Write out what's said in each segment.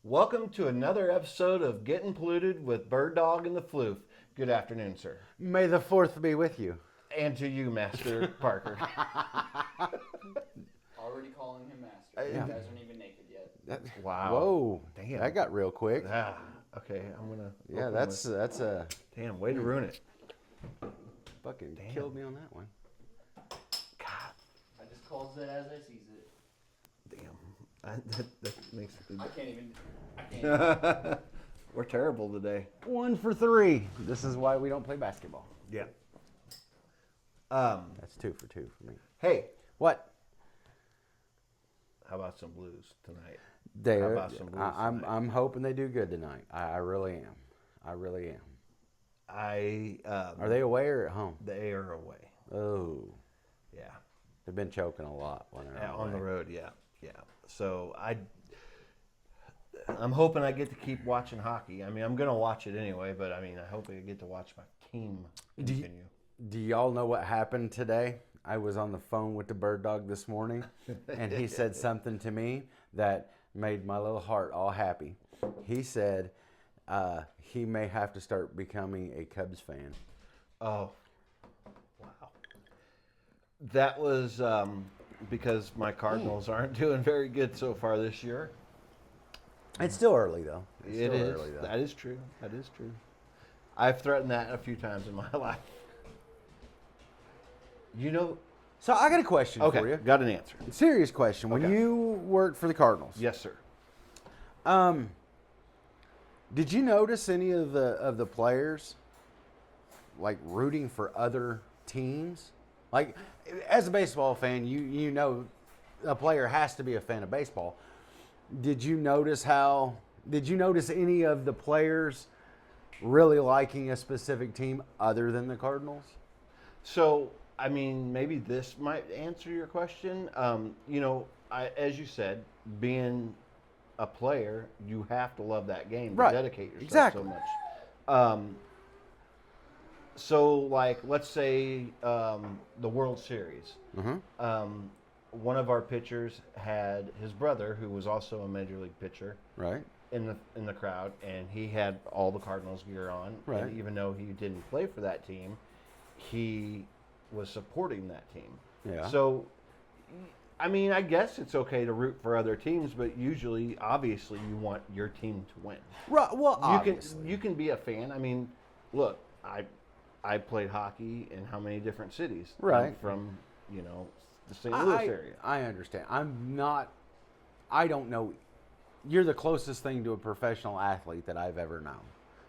Welcome to another episode of Getting Polluted with Bird Dog and the Floof. Good afternoon, sir. May the fourth be with you. And to you, Master Parker. Already calling him master. You guys aren't even naked yet. Wow. Whoa, Damn. that got real quick. Okay, I'm gonna. Yeah, open that's a Damn, way to ruin it. fucking killed me on that one. God I just calls it as I sees it. damn. That makes. I can't even. We're terrible today. 1 for 3. This is why we don't play basketball. Yeah. That's 2 for 2 for me. Hey, What? how about some Blues tonight? They're, about some Blues I'm tonight? I'm hoping they do good tonight. I really am. I really am. Are Are they away or at home? They are away. Oh, Yeah. they've been choking a lot when they're On away. the road, yeah. So I'm hoping I get to keep watching hockey. I mean, I'm gonna watch it anyway, but I mean, I hope I get to watch my team continue. Do y'all know what happened today? I was on the phone with the bird dog this morning, and he said something to me that made my little heart all happy. He said he may have to start becoming a Cubs fan. Oh, wow. That was because my Cardinals aren't doing very good so far this year. It's still early, though. It's It still is. early, though. That is true. That is true. I've threatened that a few times in my life. You know. So I got a question Okay. for you. Got an answer. Serious question. When Okay. you worked for the Cardinals, Yes, sir. did you notice any of the players like rooting for other teams? Like, as a baseball fan, you know a player has to be a fan of baseball. Did you notice any of the players really liking a specific team other than the Cardinals? So, I mean, maybe this might answer your question. As you said, being a player, you have to love that game to Right. dedicate yourself Exactly. so much. So, like, let's say the World Series. One of our pitchers had his brother, who was also a major league pitcher, Right. in the crowd, and he had all the Cardinals gear on. Right. And even though he didn't play for that team, he was supporting that team. Yeah. So, I mean, I guess it's okay to root for other teams, but usually, obviously, you want your team to win. Right. Well, obviously. You can be a fan. I mean, look, I played hockey in how many different cities? Right. I'm from the St. Louis area. I understand. I don't know. You're the closest thing to a professional athlete that I've ever known.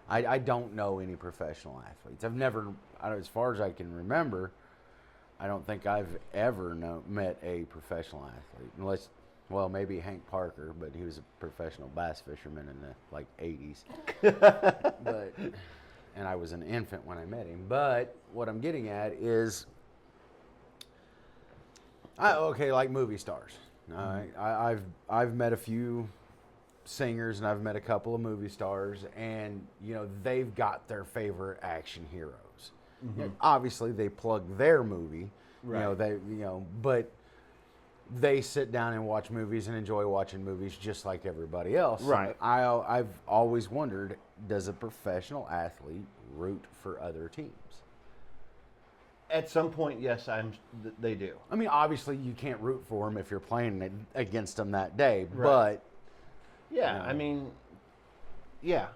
I don't know any professional athletes. As far as I can remember, I don't think I've ever met a professional athlete. Unless, well, maybe Hank Parker, but he was a professional bass fisherman in the 80s. And I was an infant when I met him. But what I'm getting at is, like movie stars. I've met a few singers and I've met a couple of movie stars, and they've got their favorite action heroes. Obviously, they plug their movie. Right. But they sit down and watch movies and enjoy watching movies just like everybody else. Right. I've always wondered, does a professional athlete root for other teams? At some point, yes, they do. I mean, obviously, you can't root for them if you're playing against them that day, Right. but Yeah, I mean, yeah,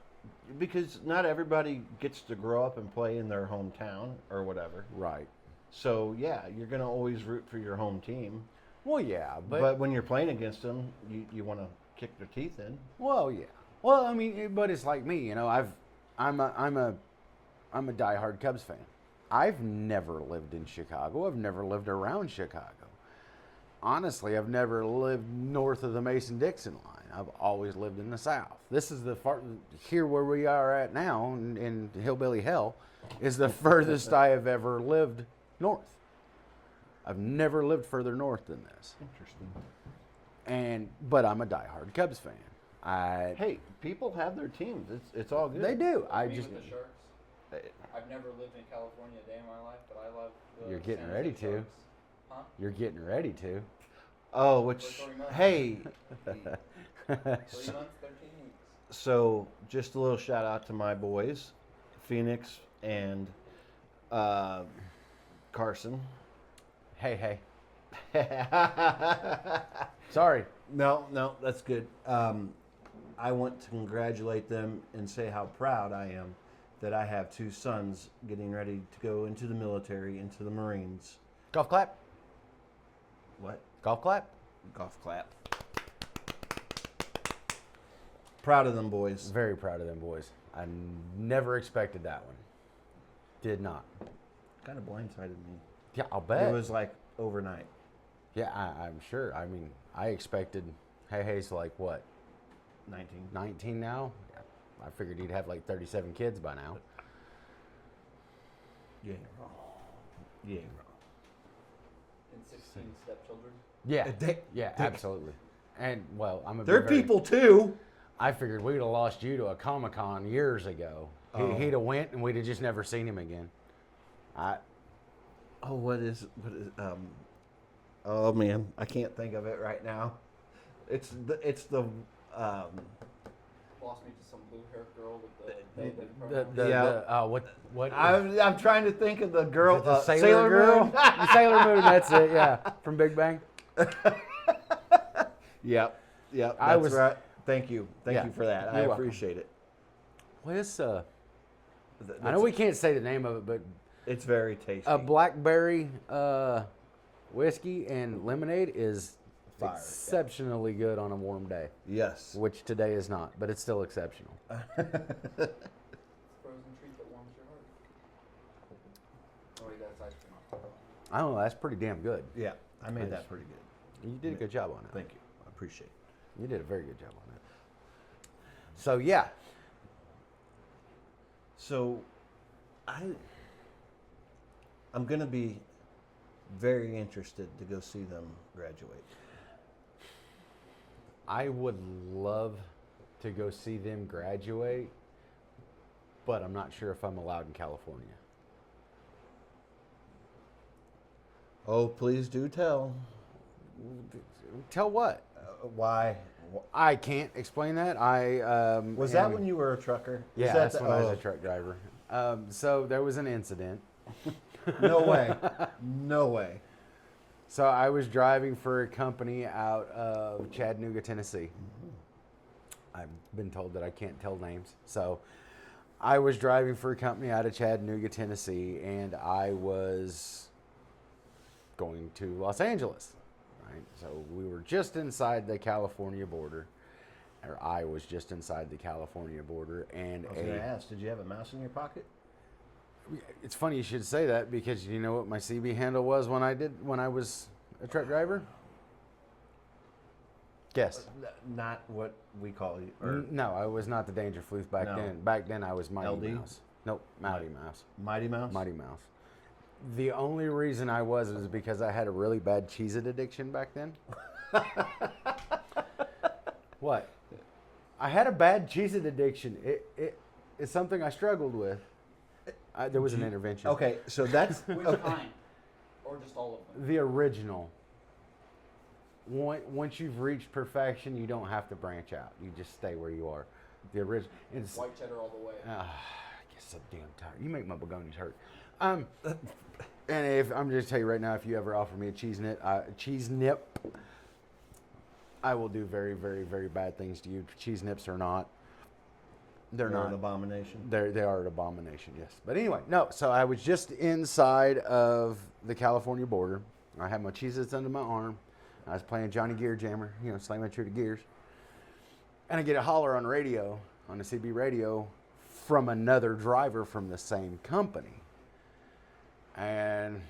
because not everybody gets to grow up and play in their hometown or whatever. right. So yeah, you're gonna always root for your home team. Well, yeah, But when you're playing against them, you want to kick their teeth in. well, yeah. Well, I mean, but it's like me, I'm a diehard Cubs fan. I've never lived in Chicago. I've never lived around Chicago. Honestly, I've never lived north of the Mason-Dixon line. I've always lived in the South. This is here where we are at now in hillbilly hell, is the furthest I have ever lived north. I've never lived further north than this. Interesting. But I'm a diehard Cubs fan. Hey, people have their teams. It's all good. They do. Me with the Sharks. I've never lived in California a day in my life, but I love the You're getting San ready Jose to. Sharks. Huh? You're getting ready to. Oh, which For 3 months. hey, 3 months, 13 weeks. So just a little shout out to my boys, Phoenix and Carson. Hey. Sorry. No, that's good. I want to congratulate them and say how proud I am that I have two sons getting ready to go into the military, into the Marines. Golf clap. What? Golf clap. Golf clap. Proud of them boys. Very proud of them boys. I never expected that one. Did not. Kind of blindsided me. Yeah, I'll bet. It was like overnight. Yeah, I'm sure. I mean, I expected Hey-Hey's like what? 19. 19 now? Yeah, I figured he'd have like 37 kids by now. You ain't wrong. You ain't wrong. And 16 stepchildren. Yeah, yeah, absolutely. And well, They're people too. I figured we'd have lost you to a Comic-Con years ago. He'd have went and we'd have just never seen him again. What is oh man, I can't think of it right now. It's the Lost me to some blue-haired girl with the what? I'm trying to think of the girl, the Sailor Moon. The Sailor Moon. That's it. Yeah, from Big Bang. Yep. That's right. Thank you for that. I appreciate it. What is I know we can't say the name of it, but it's very tasty. A blackberry whiskey and lemonade is Fire, exceptionally good on a warm day. Yes. Which today is not, but it's still exceptional. frozen treat that warms your heart. Oh, wait, that's ice cream. I don't know. That's pretty damn good. Yeah, I made that pretty good. You did a good job on it. Thank you. I appreciate it. You did a very good job on it. So yeah. So, I'm gonna be very interested to go see them graduate. I would love to go see them graduate, but I'm not sure if I'm allowed in California. Oh, please do tell. Tell what? Why? I can't explain that. Was that when you were a trucker? Yeah, that's when I was a truck driver. So there was an incident. No way. No way. So I was driving for a company out of Chattanooga, Tennessee. I've been told that I can't tell names. So I was driving for a company out of Chattanooga, Tennessee, and I was going to Los Angeles. Right? So we were just inside the California border, or I was just inside the California border. And I was going to ask, did you have a mouse in your pocket? It's funny you should say that, because you know what my CB handle was when I was a truck driver? Guess. Not what we call you. No, I was not the Danger Floof back then. Back then I was Mighty LD? Mouse. Nope, Mighty Mouse. Mighty Mouse? Mighty Mouse. The only reason I was because I had a really bad Cheez-It addiction back then. What? I had a bad Cheez-It addiction. It's something I struggled with. There was an intervention. Okay, so that's... Which kind? Or just all of them? The original. Once you've reached perfection, you don't have to branch out. You just stay where you are. The original. White cheddar all the way. I get so damn tired. You make my begonias hurt. And if I'm just tell you right now, if you ever offer me a cheese nip, I will do very, very, very bad things to you. Cheese nips are not. They're not an abomination. They are an abomination, yes. But anyway, no. So I was just inside of the California border. I had my Cheez-Its under my arm. I was playing Johnny Gear Jammer, slamming through the gears. And I get a holler on the radio, on the CB radio, from another driver from the same company. And,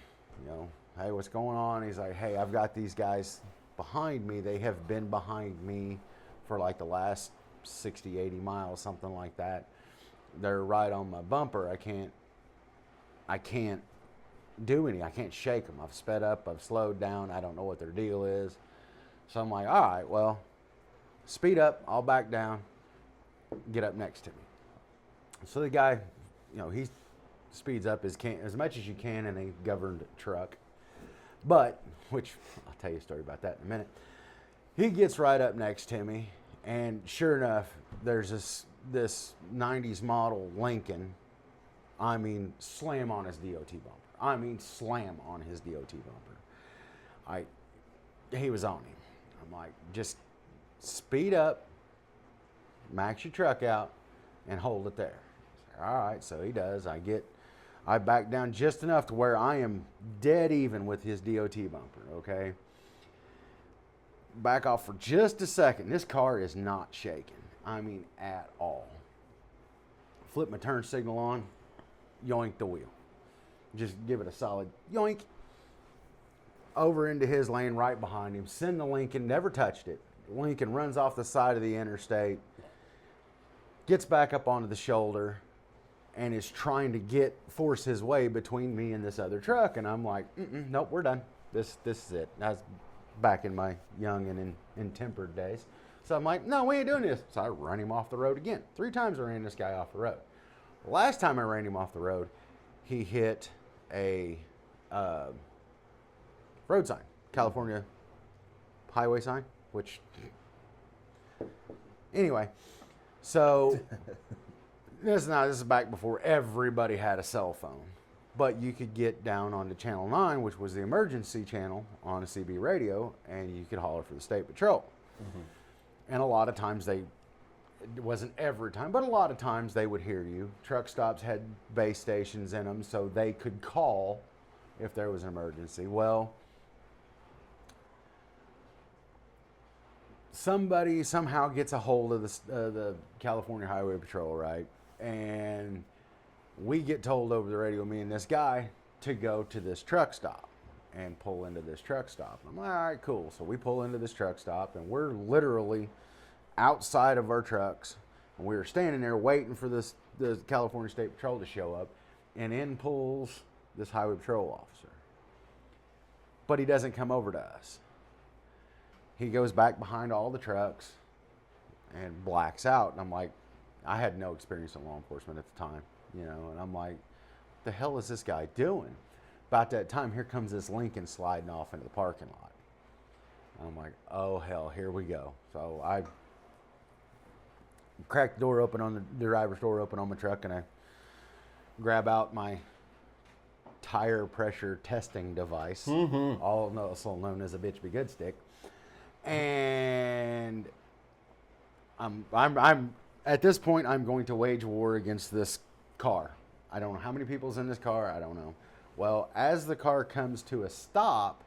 hey, what's going on? He's like, hey, I've got these guys behind me. They have been behind me for like the last 60, 80 miles, something like that. They're right on my bumper. I can't do any. I can't shake them. I've sped up. I've slowed down. I don't know what their deal is. So I'm like, all right, well, speed up. I'll back down. Get up next to me. So the guy, he speeds up as much as you can in a governed truck. But, which I'll tell you a story about that in a minute. He gets right up next to me, And sure enough, there's this 90s model Lincoln. I mean, slam on his DOT bumper. I mean, slam on his DOT bumper. He was on him. I'm like, just speed up, max your truck out, and hold it there. All right, so he does. I back down just enough to where I am dead even with his DOT bumper, okay? Back off for just a second. This car is not shaking. I mean, at all. Flip my turn signal on, yoink the wheel. Just give it a solid yoink. Over into his lane right behind him. Send the Lincoln, never touched it. Lincoln runs off the side of the interstate, gets back up onto the shoulder, and is trying to force his way between me and this other truck. And I'm like, nope, we're done. This is it. I was back in my young and intempered days. So I'm like, no, we ain't doing this. So I run him off the road again. 3 times I ran this guy off the road. The last time I ran him off the road, he hit a road sign, California highway sign, which, anyway, so this is back before everybody had a cell phone, but you could get down onto Channel 9, which was the emergency channel on a CB radio, and you could holler for the State Patrol. And a lot of times it wasn't every time, but a lot of times they would hear you. Truck stops had base stations in them, so they could call if there was an emergency. Well, somebody somehow gets a hold of the California Highway Patrol, right? And we get told over the radio, me and this guy, to go to this truck stop and pull into this truck stop. I'm like, all right, cool. So we pull into this truck stop, and we're literally outside of our trucks, and we were standing there waiting for the California State Patrol to show up, and in pulls this Highway Patrol officer. But he doesn't come over to us. He goes back behind all the trucks and blacks out. And I'm like, I had no experience in law enforcement at the time, and I'm like, what the hell is this guy doing? About that time, here comes this Lincoln sliding off into the parking lot. I'm like, oh hell, here we go. So I crack the door open on the driver's door open on my truck, and I grab out my tire pressure testing device, also known as a bitch be good stick. And I'm at this point, I'm going to wage war against this car. I don't know how many people's in this car. I don't know. Well, as the car comes to a stop,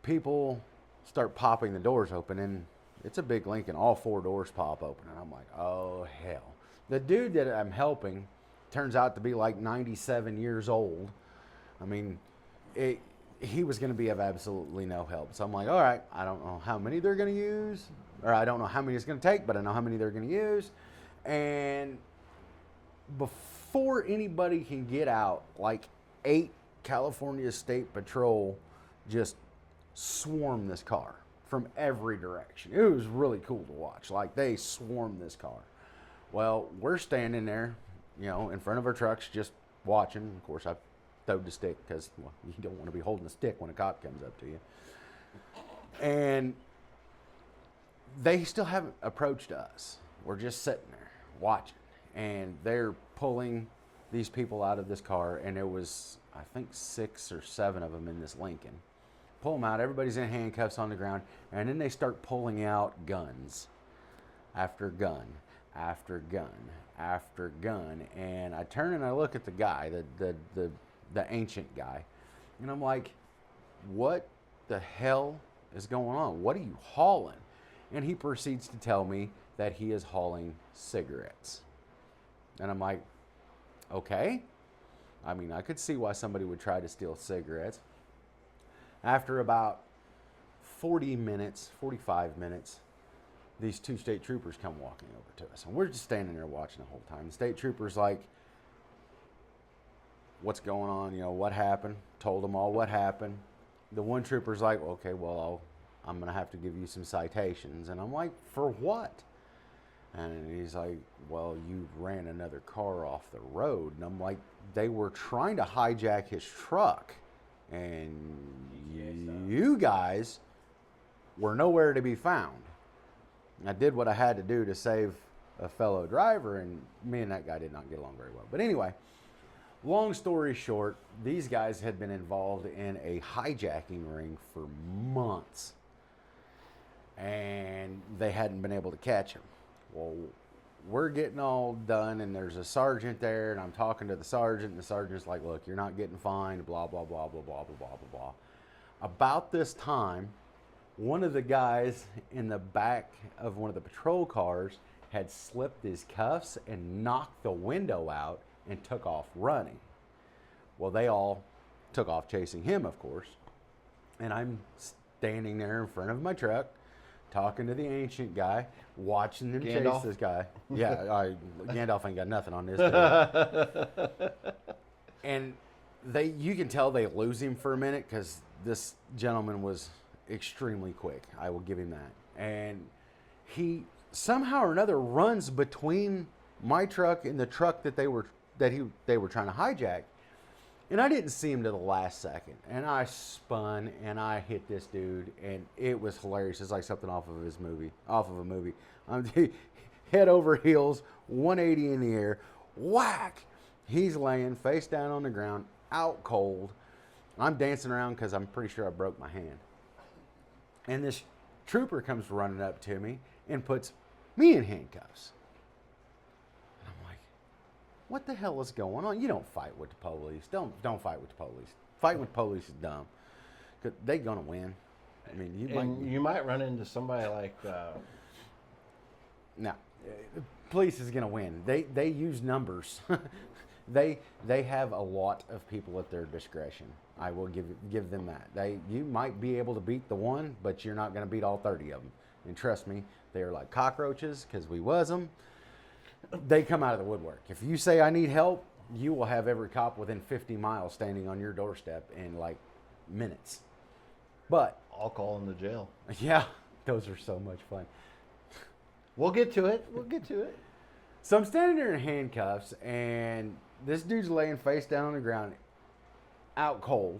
people start popping the doors open, and it's a big Lincoln. All 4 doors pop open, and I'm like, oh hell. The dude that I'm helping turns out to be like 97 years old. I mean, he was going to be of absolutely no help. So I'm like, all right, I don't know how many they're going to use, or I don't know how many it's going to take, but I know how many they're going to use. And before anybody can get out, like 8 California State Patrol just swarm this car from every direction. It was really cool to watch. Like, they swarmed this car. Well, we're standing there, in front of our trucks just watching. Of course, I throwed the stick because you don't want to be holding a stick when a cop comes up to you. And they still haven't approached us. We're just sitting there watching. And they're pulling these people out of this car. And there was, I think, 6 or 7 of them in this Lincoln. Pull them out. Everybody's in handcuffs on the ground. And then they start pulling out guns after gun after gun after gun. And I turn and I look at the guy, the ancient guy. And I'm like, what the hell is going on? What are you hauling? And he proceeds to tell me that he is hauling cigarettes. And I'm like, okay. I mean, I could see why somebody would try to steal cigarettes. After about 45 minutes, these 2 state troopers come walking over to us. And we're just standing there watching the whole time. The state trooper's like, what's going on? What happened? Told them all what happened. The one trooper's like, okay, well, I'm going to have to give you some citations. And I'm like, for what? And he's like, well, you ran another car off the road. And I'm like, they were trying to hijack his truck. And you guys were nowhere to be found. I did what I had to do to save a fellow driver, and me and that guy did not get along very well. But anyway, long story short, these guys had been involved in a hijacking ring for months, and they hadn't been able to catch him. Well, we're getting all done, and there's a sergeant there, and I'm talking to the sergeant, and the sergeant's like, look, you're not getting fined, blah, blah, blah, blah, blah, blah, blah, blah, blah. About this time, one of the guys in the back of one of the patrol cars had slipped his cuffs and knocked the window out and took off running. Well, they all took off chasing him, of course. And I'm standing there in front of my truck, talking to the ancient guy, watching them Gandalf? chase this guy. Yeah, Gandalf ain't got nothing on this guy. And you can tell they lose him for a minute because this gentleman was extremely quick. I will give him that. And he somehow or another runs between my truck and the truck that they were trying to hijack. And I didn't see him to the last second. And I spun and I hit this dude, and it was hilarious. It's like something off of a movie. Head over heels, 180 in the air, whack. He's laying face down on the ground, out cold. I'm dancing around because I'm pretty sure I broke my hand. And this trooper comes running up to me and puts me in handcuffs. And I'm like, what the hell is going on? You don't fight with the police. Don't fight with the police. Fighting with the police is dumb. 'Cause they're going to win. I mean, you might run into somebody like... No, police is going to win. They use numbers. They have a lot of people at their discretion. I will give them that. You might be able to beat the one, but you're not going to beat all 30 of them. And trust me, they are like cockroaches because we was them. They come out of the woodwork. If you say I need help, you will have every cop within 50 miles standing on your doorstep in like minutes. But I'll call in the jail. yeah, those are so much fun. We'll get to it. So I'm standing there in handcuffs, and this dude's laying face down on the ground, out cold,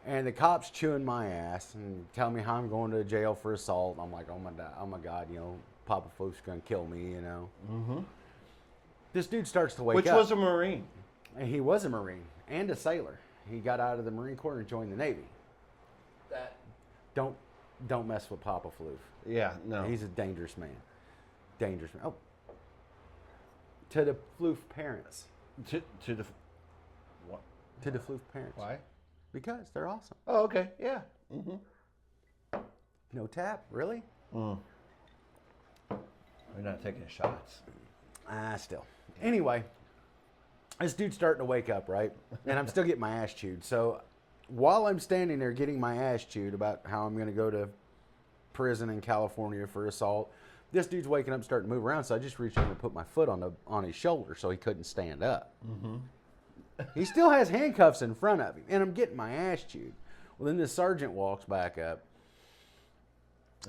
and the cop's chewing my ass and telling me how I'm going to jail for assault. I'm like, oh my God, Papa Floof's gonna kill me, Mm-hmm. This dude starts to wake Which up. was a Marine. And he was a Marine and a sailor. He got out of the Marine Corps and joined the Navy. That Don't mess with Papa Floof. Yeah, no. He's a dangerous man. Dangerous man. Oh. To the Floof parents. To the... What? To the Floof parents. Why? Because they're awesome. Oh, okay. Yeah. Mm-hmm. No tap, really? We're not taking shots. Still. Anyway, this dude's starting to wake up, right? And I'm still getting my ass chewed. So while I'm standing there getting my ass chewed about how I'm going to go to prison in California for assault, this dude's waking up, starting to move around. So I just reached over and put my foot on his shoulder so he couldn't stand up. Mm-hmm. He still has handcuffs in front of him, and I'm getting my ass chewed. Well, then the sergeant walks back up,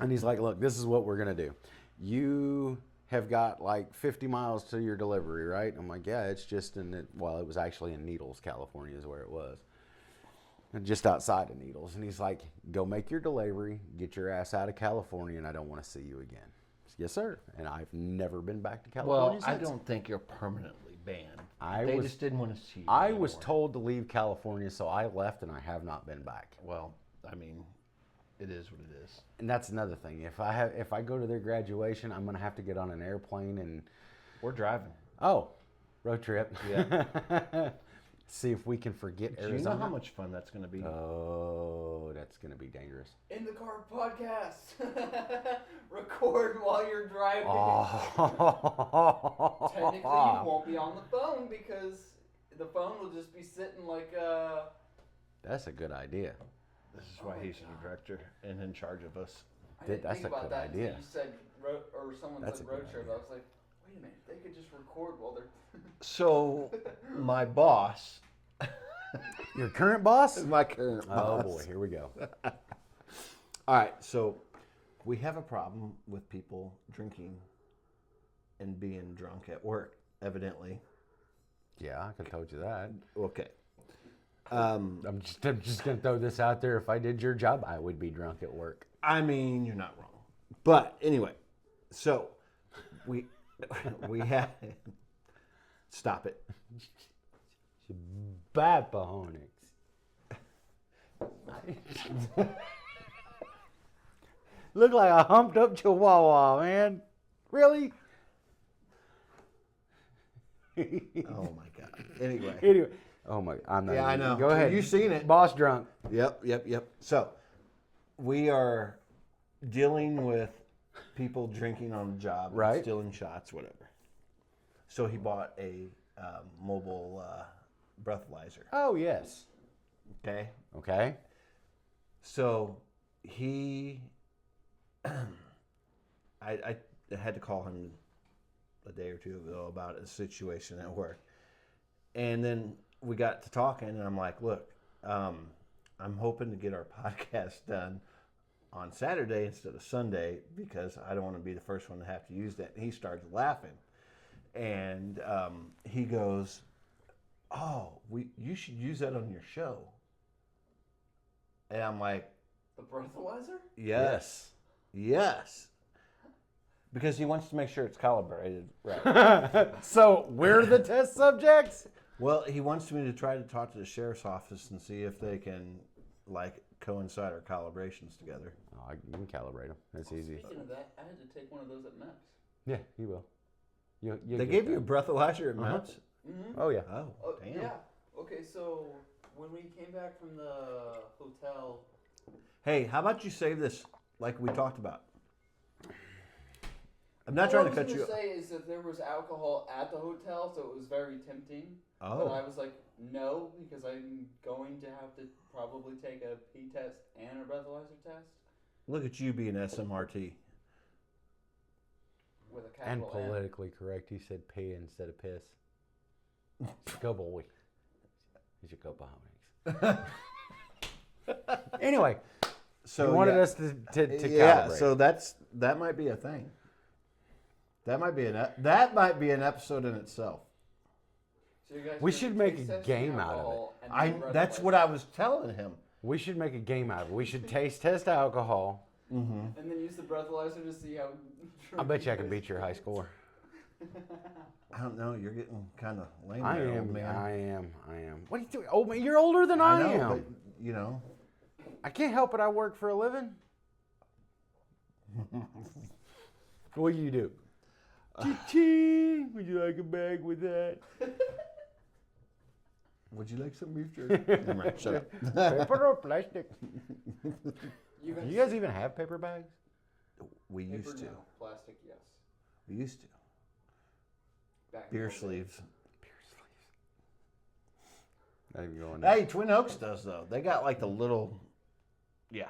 and he's like, look, this is what we're going to do. You have got like 50 miles to your delivery, right? I'm like, yeah, it's just it was actually in Needles, California is where it was. Just outside of Needles. And he's like, go make your delivery, get your ass out of California, and I don't want to see you again. Yes, sir. And I've never been back to California Well, I since. don't think you're permanently banned. I They just didn't want to see you I anymore. was told to leave California, so I left, and I have not been back. Well, I mean, it is what it is. And that's another thing. If I go to their graduation, I'm gonna have to get on an airplane and We're driving. road trip. Yeah. See if we can forget Do Arizona. you know how much fun that's going to be? Oh, that's gonna be dangerous. in the car podcast. Record while you're driving. Oh. Technically, you won't be on the phone because the phone will just be sitting like That's a good idea. This is why he's the director and in charge of us. I didn't That's think a about good that idea. until you said or someone That's said a good road trip. idea. I was like, wait a minute, they could just record while they're. So, my boss, Your current boss? my current Oh boss. boy, here we go. All right, so we have a problem with people drinking and being drunk at work, evidently. Yeah, I could have told you that. Okay. I'm just gonna throw this out there. If I did your job, I would be drunk at work. I mean, you're not wrong. But anyway, So, we had. Stop it. Bad Pahonix. Look like a humped up chihuahua, man. Really? Oh my God. Anyway. Anyway. Oh my, I'm not. Yeah, I even- know. Go ahead. You seen it. Boss drunk. Yep. So, we are dealing with people drinking on the job, Right. stealing shots, whatever. So he bought a mobile breathalyzer. Oh yes. Okay. Okay. So he, I had to call him a day or two ago about a situation at work, and then we got to talking, and I'm like, look, I'm hoping to get our podcast done on Saturday instead of Sunday because I don't want to be the first one to have to use that. And he starts laughing, and he goes, "Oh, you should use that on your show." And I'm like, The breathalyzer? yes. Because he wants to make sure it's calibrated right. So we're the test subjects. Well, he wants me to try to talk to the sheriff's office and see if they can, like, coincide our calibrations together. Oh, you can calibrate them. That's easy. Speaking of that, I had to take one of those at MEPS. Yeah, you will. You They gave you a breathalyzer at Uh-huh. MEPS? Mm-hmm. Oh yeah. Oh, Oh, damn. yeah. Okay, so when we came back from the hotel, Hey, how about you save this like we talked about? I'm not all trying I to was cut gonna you. say is that there was alcohol at the hotel, so it was very tempting. But I Oh, was like, no, because I'm going to have to probably take a pee test and a breathalyzer test look at you being SMRT. with a And capital N. politically correct. He said pee instead of piss. Go boy. You should go Pahonix. Anyway, So he wanted yeah. us to Yeah, calibrate. so that might be a thing. That might be an episode in itself. So you guys We are should gonna make taste a test game the out of it. alcohol and then That's breathalyzer. what I was telling him. We should make a game out of it. We should taste test alcohol. And then use the breathalyzer to see how. I bet you I can beat your high score. I don't know. You're getting kind of lame I there, am. old man. I am. What are you doing? Oh, man, you're older than I know, am. but you know. I can't help it. I work for a living. What do you do? Cha-ching. Would you like a bag with that? Would you like some beef jerky? Never mind, shut up. Paper or plastic? You Do you guys even have paper bags? We Paper, used to. no. Plastic, yes. We used to. Back in Beer the day. sleeves. Not even going there. Hey, Twin Oaks does though. They got like the little, yeah.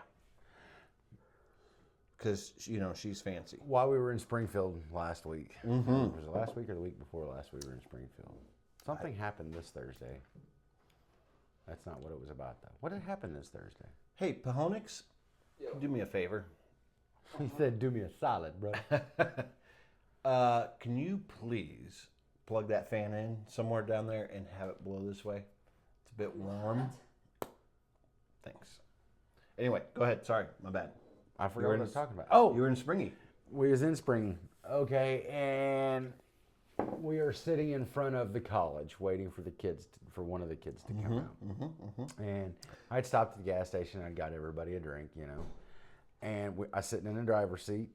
Because she's fancy. While we were in Springfield last week, Mm-hmm. was it last week or the week before last we were in Springfield? Something happened this Thursday. That's not what it was about, though. What had happened this Thursday? Hey, Pahonix, Yo. do me a favor. He said, "Do me a solid, bro." Can you please plug that fan in somewhere down there and have it blow this way? It's a bit warm. Thanks. Anyway, go ahead. Sorry, my bad. I forgot You were what in I was s- talking about. Oh, You were in Springy. we was in Spring. Okay, and we are sitting in front of the college waiting for for one of the kids to come out. And I'd stopped at the gas station. I'd got everybody a drink, and I was sitting in the driver's seat,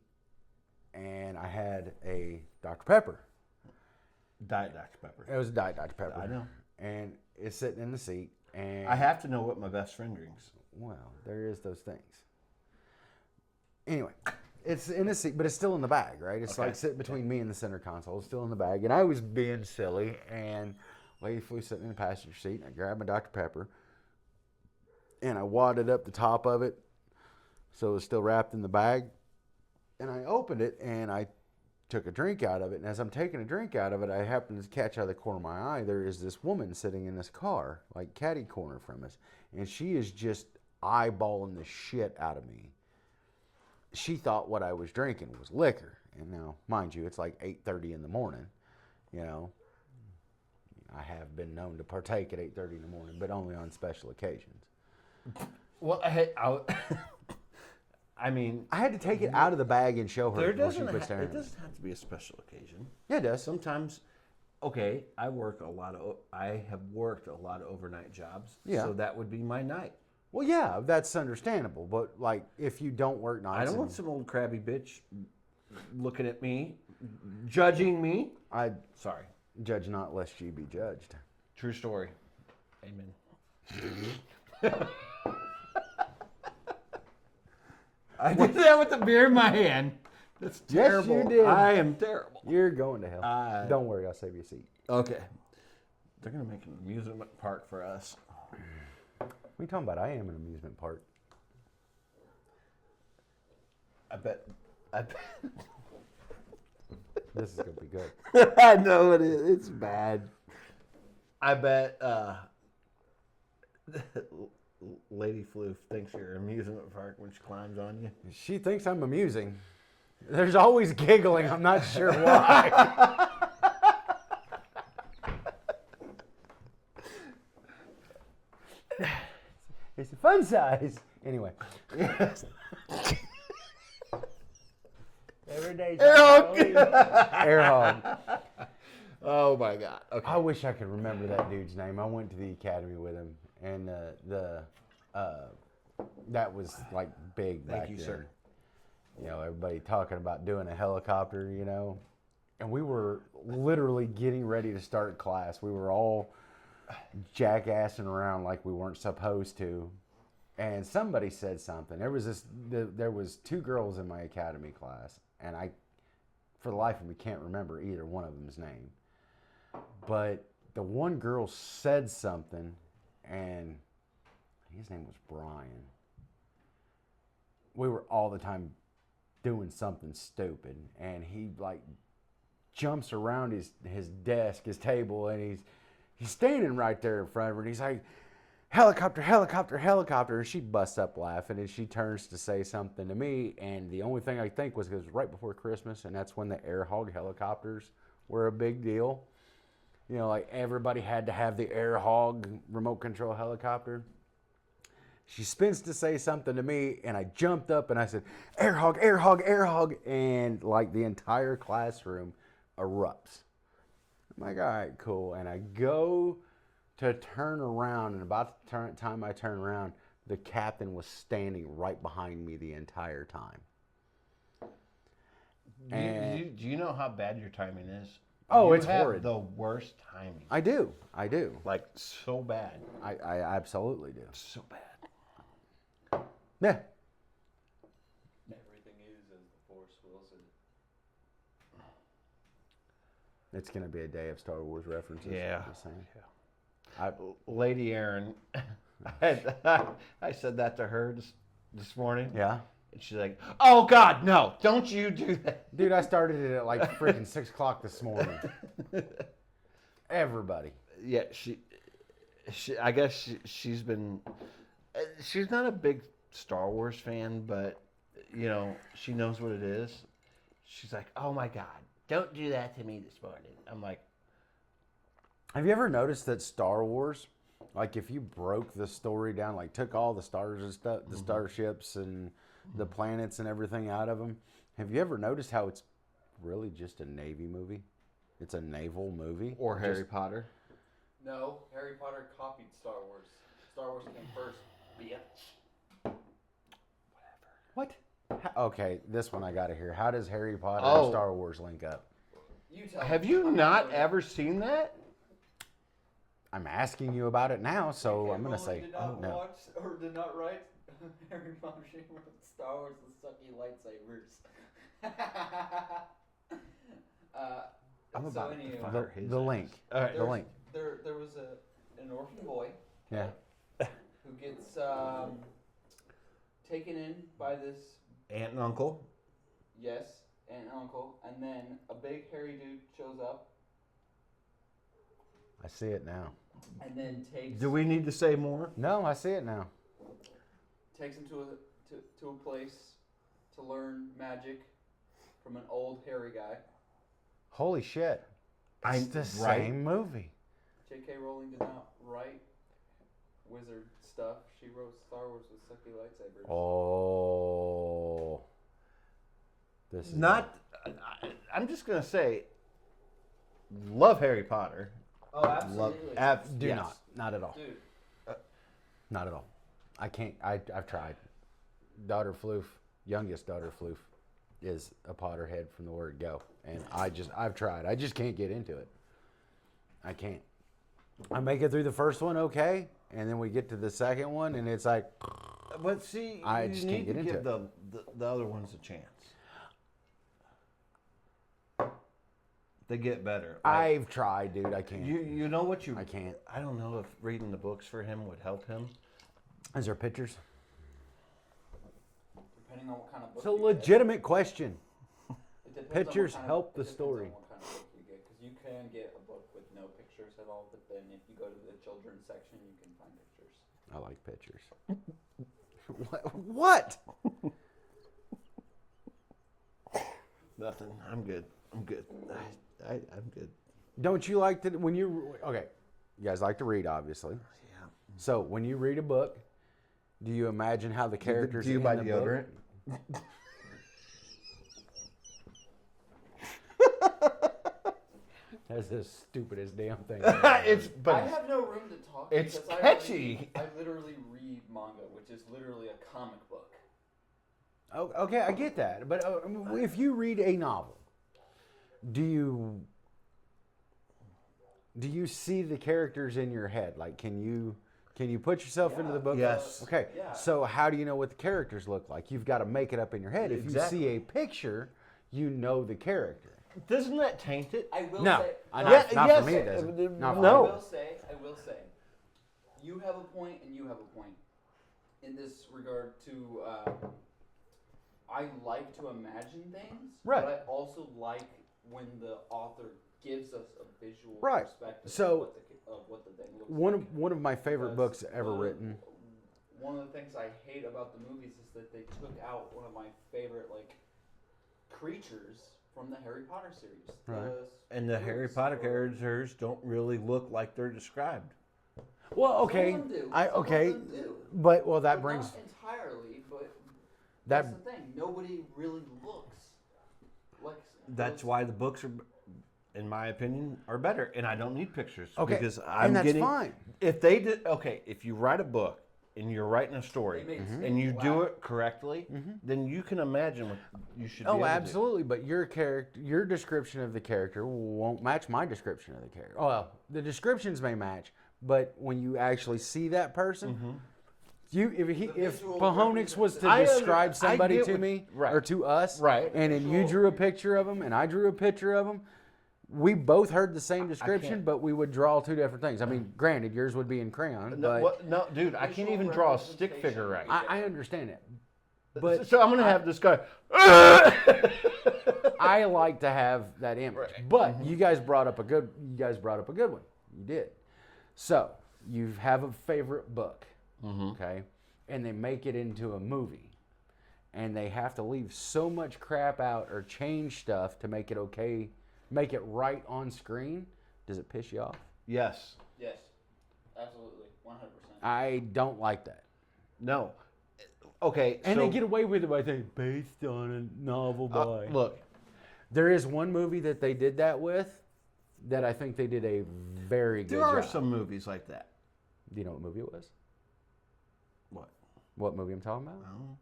and I had a Dr. Pepper. Diet Dr. Pepper. It was a Diet Dr. Pepper. I know. And it's sitting in the seat, and I have to know what my best friend drinks. well, there is those things. Anyway, it's in the seat, but it's still in the bag, right? It's Okay. like sitting between me and the center console. It's still in the bag. And I was being silly, and Lady Floof sitting in the passenger seat, and I grabbed my Dr. Pepper, and I wadded up the top of it, so it was still wrapped in the bag. And I opened it, and I took a drink out of it. And as I'm taking a drink out of it, I happened to catch out of the corner of my eye, there is this woman sitting in this car, like catty corner from us. And she is just eyeballing the shit out of me. She thought what I was drinking was liquor. And now, mind you, it's like 8:30 in the morning, I have been known to partake at 8:30 in the morning, but only on special occasions. Well, I mean, I had to take it out of the bag and show her. there while she doesn't was staring it at me. doesn't have to be a special occasion. Yeah, it does. Sometimes, okay, I have worked a lot of overnight jobs. Yeah. So that would be my night. Well, yeah, that's understandable. But like, if you don't work nights, I don't want some old crabby bitch looking at me, judging me. I Sorry. judge not lest ye be judged. True story. Amen. I did that with the beer in my hand. That's Yes, terrible. you did. I am terrible. You're going to hell. Don't worry, I'll save you a seat. Okay. They're going to make an amusement park for us. What are you talking about? I am an amusement park. I bet. This is going to be good. I know it is. It's bad. I bet Lady Floof thinks you're an amusement park when she climbs on you. She thinks I'm amusing. There's always giggling. I'm not sure why. It's a fun size. Anyway. Every day. Air hog. Oh my God. Okay. I wish I could remember that dude's name. I went to the academy with him, and that was like big back Thank you, then. sir. You know, everybody talking about doing a helicopter, you know. And we were literally getting ready to start class. We were all jackassing around like we weren't supposed to. And somebody said something. There was two girls in my academy class, and I, for the life of me, can't remember either one of them's name. But the one girl said something, and his name was Brian. We were all the time doing something stupid, and he like jumps around his desk, his table, and he's standing right there in front of her, and he's like, helicopter, helicopter, helicopter, and she busts up laughing, and she turns to say something to me, and the only thing I think was, 'cause it was right before Christmas, and that's when the air hog helicopters were a big deal. You know, like everybody had to have the air hog remote control helicopter. She spins to say something to me, and I jumped up and I said, air hog, air hog, air hog, and like the entire classroom erupts. I'm like, all right, cool. And I go to turn around, and about the time I turn around, the captain was standing right behind me the entire time. Do you know how bad your timing is? Oh, You it's have horrid. the worst timing. I do. Like, so bad. I absolutely do. So bad. Yeah. Everything is as the Force wills it. It's going to be a day of Star Wars references. Yeah. I'm just saying. Lady Aaron, I said that to her this morning. Yeah. And she's like, oh, God, no, don't you do that. Dude, I started it at like freaking 6 o'clock this morning. Everybody. Yeah, I guess she's been, she's not a big Star Wars fan, but, you know, she knows what it is. She's like, oh, my God, don't do that to me this morning. I'm like, Have you ever noticed that Star Wars, like if you broke the story down, like took all the stars and stuff, the starships and the planets and everything out of them, have you ever noticed how it's really just a Navy movie? It's a naval movie. or Harry Potter. No, Harry Potter copied Star Wars. Star Wars came first, bitch. What? Okay, this one I gotta hear. How does Harry Potter Oh. and Star Wars link up? You tell Have me. you I'm not doing it. ever seen that? I'm asking you about it now, so J.K. I'm gonna Rowling say, did not no. watch or did not write Harry Potter. She wrote Star Wars with sucky lightsabers. I'm so about anyway, to fire his The ass. link. All right. The link. there was an orphan boy Yeah. who gets taken in by this Aunt and uncle. aunt and uncle, and then a big hairy dude shows up I see it now. and then takes Do we need to say more? No, I see it now. takes him to a place to learn magic from an old hairy guy. Holy shit. It's the right. same movie. J.K. Rowling did not write wizard stuff. She wrote Star Wars with sucky lightsabers. Oh. This is Not. I'm just gonna say, love Harry Potter. Oh, absolutely. Do yes. not at all. Dude. Not at all. I can't. I've tried. Daughter Floof, youngest daughter Floof, is a Potterhead from the word go, and I've tried. I just can't get into it. I can't. I make it through the first one okay, and then we get to the second one, and it's like, But see, I you just need can't get to into give it. the other ones a chance. They get better. I've tried, dude. I can't. You know what you? I can't. I don't know if reading the books for him would help him. Is there pictures? Depending on what kind of book It's a you get. legitimate question. It depends on Pictures what kind help the it depends story. on what kind of book you get, because you can get a book with no pictures at all, but then if you go to the children's section, you can find pictures. I like pictures. What? Nothing. I'm good. I'm good. I'm good. Don't you like to when you okay? You guys like to read, obviously. Yeah. So when you read a book, do you imagine how the characters Do you in buy the deodorant? book? That's the stupidest damn thing. It's I but have no room to talk. it's because catchy. I literally read manga, which is literally a comic book. Oh, okay, I get that, but if you read a novel, do you see the characters in your head? Like, can you put yourself into the book? Yes. Okay. Yeah. So how do you know what the characters look like? You've got to make it up in your head. If you Exactly. see a picture, you know the character. doesn't that taint it? I will No, say. not yes, for me. It doesn't. Not for no. me. I will say, you have a point and you have a point. In this regard to, I like to imagine things, Right. but I also like when the author gives us a visual Right. perspective So, of what the thing looks One like. of my favorite Because books ever written. One of the things I hate about the movies is that they took out one of my favorite creatures from the Harry Potter series. Right. And the Harry Potter characters don't really look like they're described. Well, okay, Some of them do. I Some of okay, them do. but well that But brings not entirely, but that that's the thing. Nobody really looks like. That's those- why the books are, in my opinion, are better. And I don't need pictures Okay, because and I'm that's getting. fine. If they did if you write a book and you're writing a story They made it and you do black. it correctly, then you can imagine what you should. be Oh, able to do. absolutely. But your description of the character won't match my description of the character. Oh, well, the descriptions may match, but when you actually see that person, if visual Pahonix was to I describe I somebody get to what- me right. or to us, Right. and then you drew a picture of them and I drew a picture of them, we both heard the same description, can't. but we would draw two different things. I mean, granted, yours would be in crayon, No, but no, dude, I can't even draw a stick figure right. I understand it. But So I'm gonna have this guy. I like to have that image. Right. But you guys brought up a good one. You did. So you have a favorite book, okay, and they make it into a movie, and they have to leave so much crap out or change stuff to make it okay, make it right on screen. Does it piss you off? Yes. Yes, absolutely, 100%. I don't like that. No. Okay. And so, they get away with it by saying based on a novel by. look. There is one movie that they did that with that I think they did a very good There are job. some movies like that. Do you know what movie it was? What? What movie I'm talking about? Oh,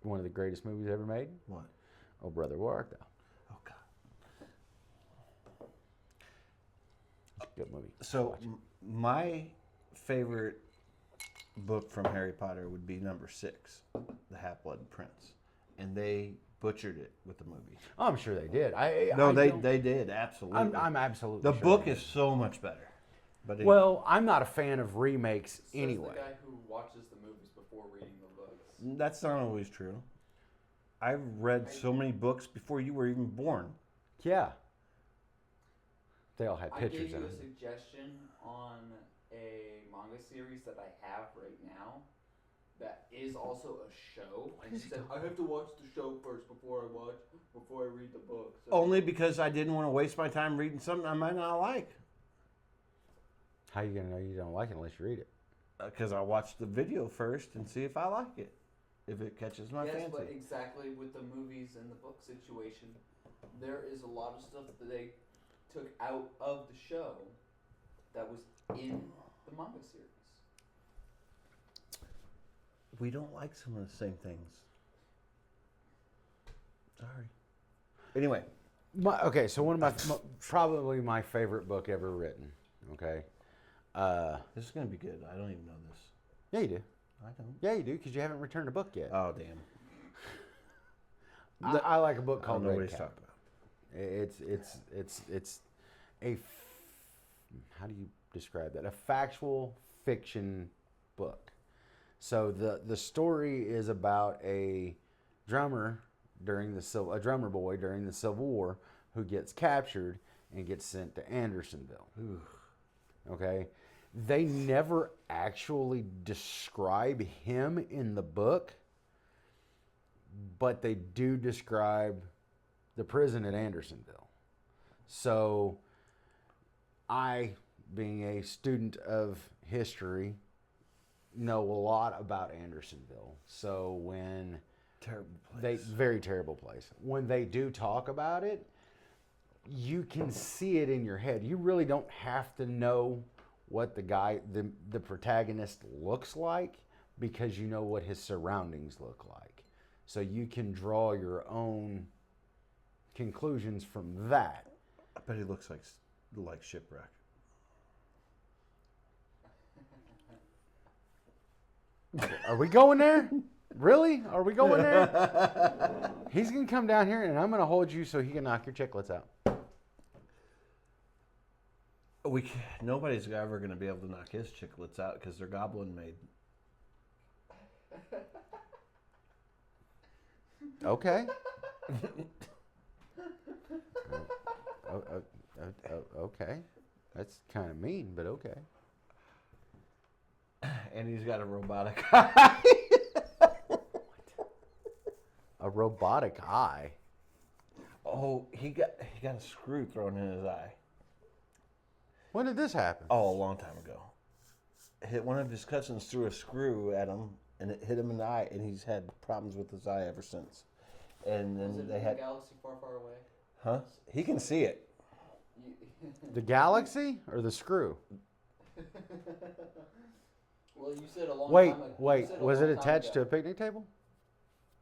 One of the greatest movies ever made? what? Oh, Brother, Where Art Thou? Oh God. It's a good movie. So my favorite book from Harry Potter would be number 6, The Half-Blood Prince, and they butchered it with the movie. Oh, I'm sure they did. No, they don't- did absolutely. I'm absolutely the sure book they is so much better. But did. Well, I'm not a fan of remakes Says anyway. the guy who watches the movies before reading the books. that's not always true. I've read so many books before you were even born. Yeah. They all had I gave pictures you in a it. suggestion on a manga series that I have right now that is also a show. And he said, I have to watch the show first before I read the book. So Only because I didn't want to waste my time reading something I might not like. How you gonna know you don't like it unless you read it? Because I watch the video first and see if I like it, if it catches my Yes, fancy. but exactly with the movies and the book situation, there is a lot of stuff that they took out of the show that was in the manga series. We don't like some of the same things. Sorry. Anyway. Okay, so one of probably my favorite book ever written. Okay. This is going to be good. I don't even know this. Yeah, you do. I don't. Yeah, you do, because you haven't returned a book yet. Oh, damn. I like a book I don't called know what Red he's Cap. talking about. It's how do you describe that? A factual fiction book. So the story is about a drummer a drummer boy during the Civil War who gets captured and gets sent to Andersonville. Ooh. Okay? They never actually describe him in the book, but they do describe the prison at Andersonville. So I, being a student of history, know a lot about Andersonville. So when Terrible place. very terrible place. When they do talk about it, you can see it in your head. You really don't have to know what the protagonist looks like, because you know what his surroundings look like. So you can draw your own conclusions from that. I bet he looks like Shipwreck. Are we going there? Really? Are we going there? He's going to come down here and I'm going to hold you so he can knock your chiclets out. Nobody's ever going to be able to knock his chiclets out because they're goblin made. Okay. Okay. That's kind of mean, but okay. And he's got a robotic eye. A robotic eye? Oh, he got a screw thrown in his eye. When did this happen? Oh, a long time ago. One of his cousins threw a screw at him, and it hit him in the eye, and he's had problems with his eye ever since. And then Was it they in had a galaxy far, far away? Huh? He can see it. The galaxy or the screw? Well, you said a long Wait, time ago. was it attached to a picnic table?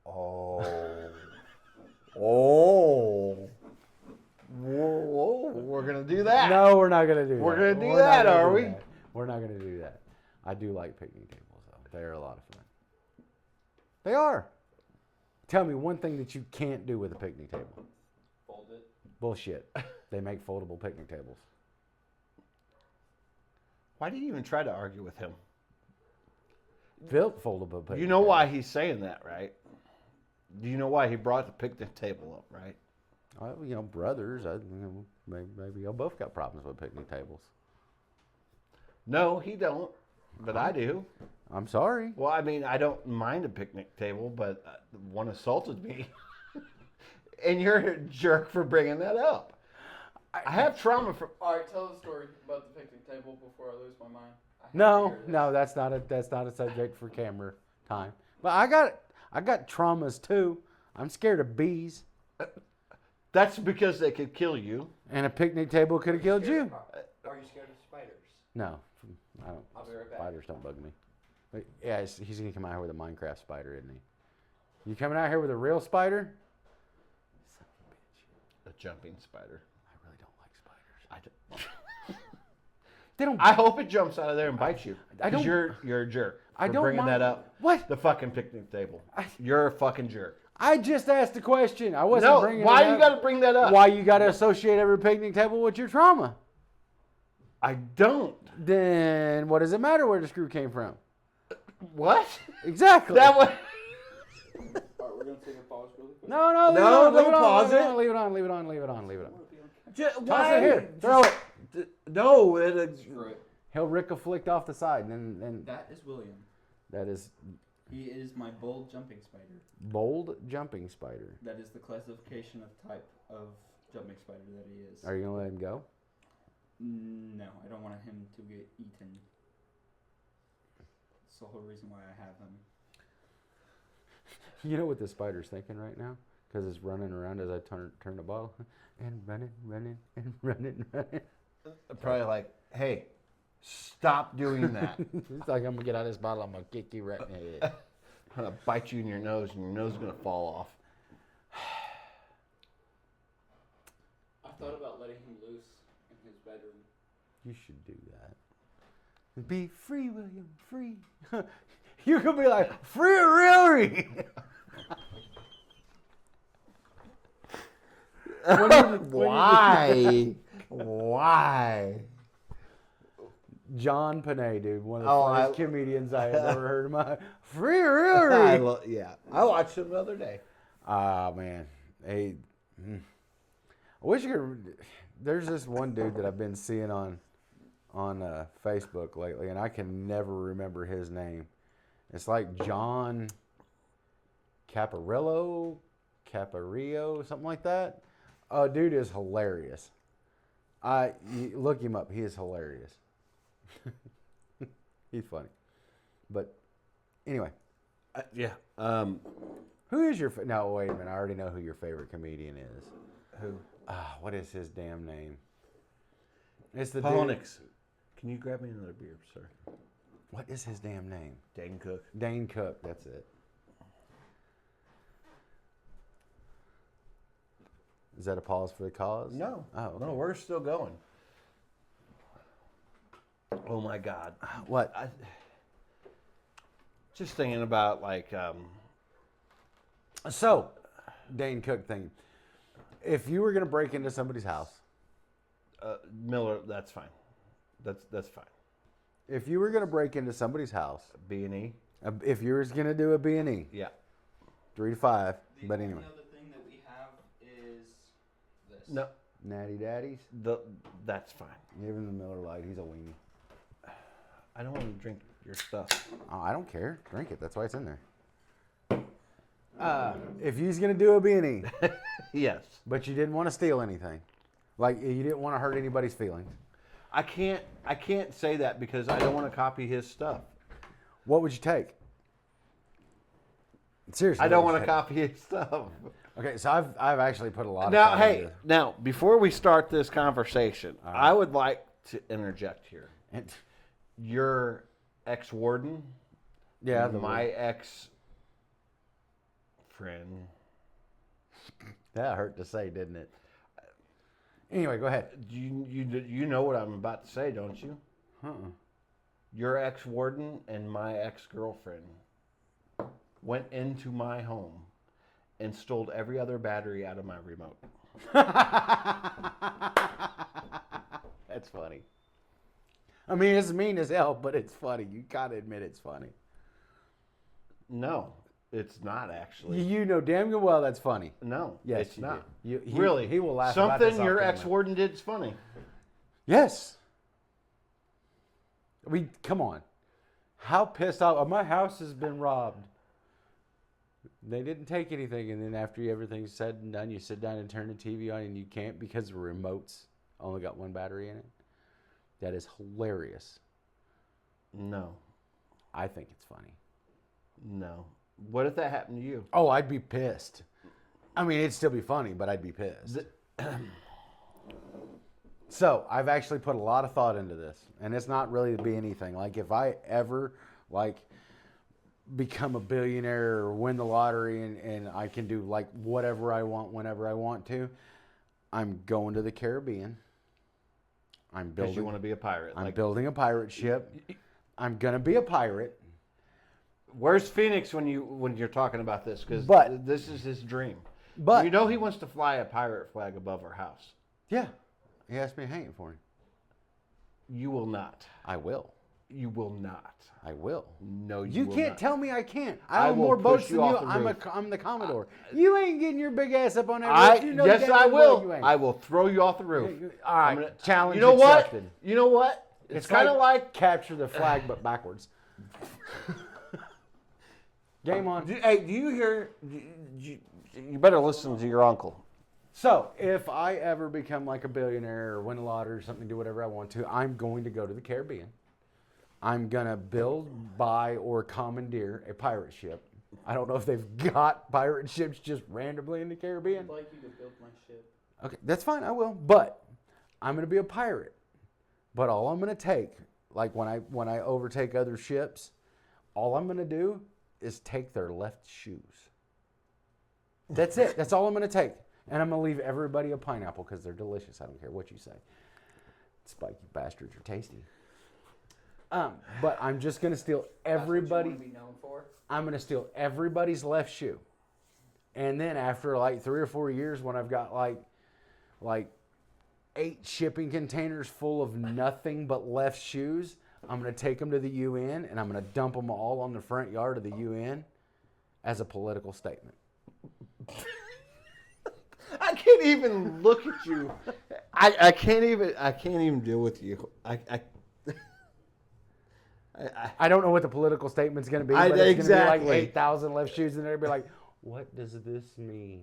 Oh. Oh. Whoa, we're going to do that. No, we're not going to do that. We're going to do We're that, not gonna are do we? that. We're not going to do that. I do like picnic tables, though. They're a lot of fun. They are. Tell me one thing that you can't do with a picnic table. Fold it. Bullshit. They make foldable picnic tables. Why do you even try to argue with him? Built foldable picnic You know tables. why he's saying that, right? Do you know why he brought the picnic table up, right? Well, brothers. Maybe y'all both got problems with picnic tables. No, he don't, but I do. I'm sorry. Well, I mean, I don't mind a picnic table, but one assaulted me. And you're a jerk for bringing that up. I have trauma from... All right, tell the story about the picnic table before I lose my mind. No, that's not a subject for camera time. But I got traumas too. I'm scared of bees. That's because they could kill you. And a picnic table could have killed you. Are you scared of spiders? No, I don't. I'll be right back. Spiders don't bug me. But yeah, he's gonna come out here with a Minecraft spider, isn't he? You coming out here with a real spider? Son of a bitch. A jumping spider. I really don't like spiders. I don't. They don't. I hope it jumps out of there and bites you. I don't- Because you're a jerk I for don't bringing mind- that up. What? The fucking picnic table. You're a fucking jerk. I just asked a question. I wasn't No, bringing why it you up. got to bring that up? Why you got to associate every picnic table with your trauma? I don't. Then what does it matter where the screw came from? What? Exactly. That was. All right, we're going to take a pause really quick. No, leave No, it on, don't leave it on, pause leave it. it on, leave it on, leave it on, leave it on, leave it on. Toss Why? it here. Throw it. No, Screw it. He'll Rick flicked off the side, and then That is William. that is He is my bold jumping spider. bold jumping spider. That is the classification of type of jumping spider that he is. Are you gonna let him go? No, I don't want him to get eaten. That's the whole reason why I have him. You know what the spider's thinking right now? Because it's running around as I turn the bottle. And running, and running. Probably like, hey, stop doing that. It's like, I'm going to get out of this bottle. I'm going to kick you right in the head. I'm going to bite you in your nose, and your nose is going to fall off. I thought about letting him loose in his bedroom. You should do that. Be free, William, free. You could be like, free Rory. Why? Why? John Panay, dude, one of the Oh, funniest comedians I have ever heard in my free Rory. Yeah, I watched him the other day. Ah, man. Hey, I wish you could. There's this one dude that I've been seeing on Facebook lately, and I can never remember his name. It's like John Caparillo, something like that. Oh, dude is hilarious. Look him up. He is hilarious. He's funny. But anyway, Yeah. who is your? No, wait a minute. I already know who your favorite comedian is. Who? What is his damn name? It's the Polonix. Can you grab me another beer, sir? What is his damn name? Dane Cook. Dane Cook. That's it. Is that a pause for the cause? No. Oh, okay. No, we're still going. Oh my God. What? Just thinking about like So, Dane Cook thing. If you were going to break into somebody's house, Miller, that's fine. That's fine. if you were going to break into somebody's house, B&E. if you were going to do a B&E, Yeah. 3 to 5, The but only anyway. other thing that we have is this. No, Natty Daddies, that's fine. give him the Miller Lite. He's a weenie. I don't want to drink your stuff. Oh, I don't care. Drink it. That's why it's in there. If you was going to do a B&E, Yes. but you didn't want to steal anything, like you didn't want to hurt anybody's feelings, I can't say that because I don't want to copy his stuff. what would you take? Seriously. I don't what want would to you copy his stuff. take? Okay, so I've actually put a lot of Now, thought hey, into now before we start this conversation, All right. I would like to interject here. it. Your ex-warden, Yeah, my ex-friend. that hurt to say, didn't it? Anyway, go ahead. You know what I'm about to say, don't you? Uh-uh. Your ex-warden and my ex-girlfriend went into my home and stole every other battery out of my remote. That's funny. I mean, it's mean as hell, but it's funny. You gotta admit it's funny. No, it's not actually. You know damn good well that's funny. No, Yes, it's you not. do. Really, he will laugh about Something this your off camera. ex-warden did is funny. Yes. Come on. How pissed off? My house has been robbed. They didn't take anything, and then after everything's said and done, you sit down and turn the TV on, and you can't because the remote's only got one battery in it. That is hilarious. No, I think it's funny. no. What if that happened to you? Oh, I'd be pissed. I mean, it'd still be funny, but I'd be pissed. So I've actually put a lot of thought into this, and it's not really to be anything. Like if I ever become a billionaire or win the lottery and I can do like whatever I want whenever I want to, I'm going to the Caribbean. I'm Because building. you want to be a pirate. I'm Like, building a pirate ship. I'm gonna be a pirate. where's Phoenix when you're talking about this? Because But- this is his dream. But You know he wants to fly a pirate flag above our house. yeah, he asked me to hang it for him. You will not. I will. You will not. I will. No, You will can't not. tell me I can't. I I own will more push boats you than you. off the roof. I'm the Commodore. You ain't getting your big ass up on that roof. You know Yes, damn I well you will. ain't. I will throw you off the roof. All right, I'm gonna- challenge You know accepted. what? You know what? It's kind of like. capture the flag, but backwards. Game on. Hey, do you hear? You better listen to your uncle. So, if I ever become like a billionaire or win a lottery or something, do whatever I want to, I'm going to go to the Caribbean. I'm going to build, buy, or commandeer a pirate ship. I don't know if they've got pirate ships just randomly in the Caribbean. I'd like you to build my ship. Okay, that's fine. I will. But I'm going to be a pirate. But all I'm going to take, like when I overtake other ships, all I'm going to do is take their left shoes. That's it. That's all I'm going to take. And I'm going to leave everybody a pineapple because they're delicious. I don't care what you say. Spiky bastards are tasty. But I'm just going to steal everybody. That's what you want to be known for? I'm going to steal everybody's left shoe. And then after like 3 or 4 years, when I've got like 8 shipping containers full of nothing but left shoes, I'm going to take them to the UN and I'm going to dump them all on the front yard of the UN as a political statement. I can't even look at you. I can't even deal with you. I don't know what the political statement's going to be, but it's going to be like exactly. 8,000 left shoes, and they're going to be like, what does this mean?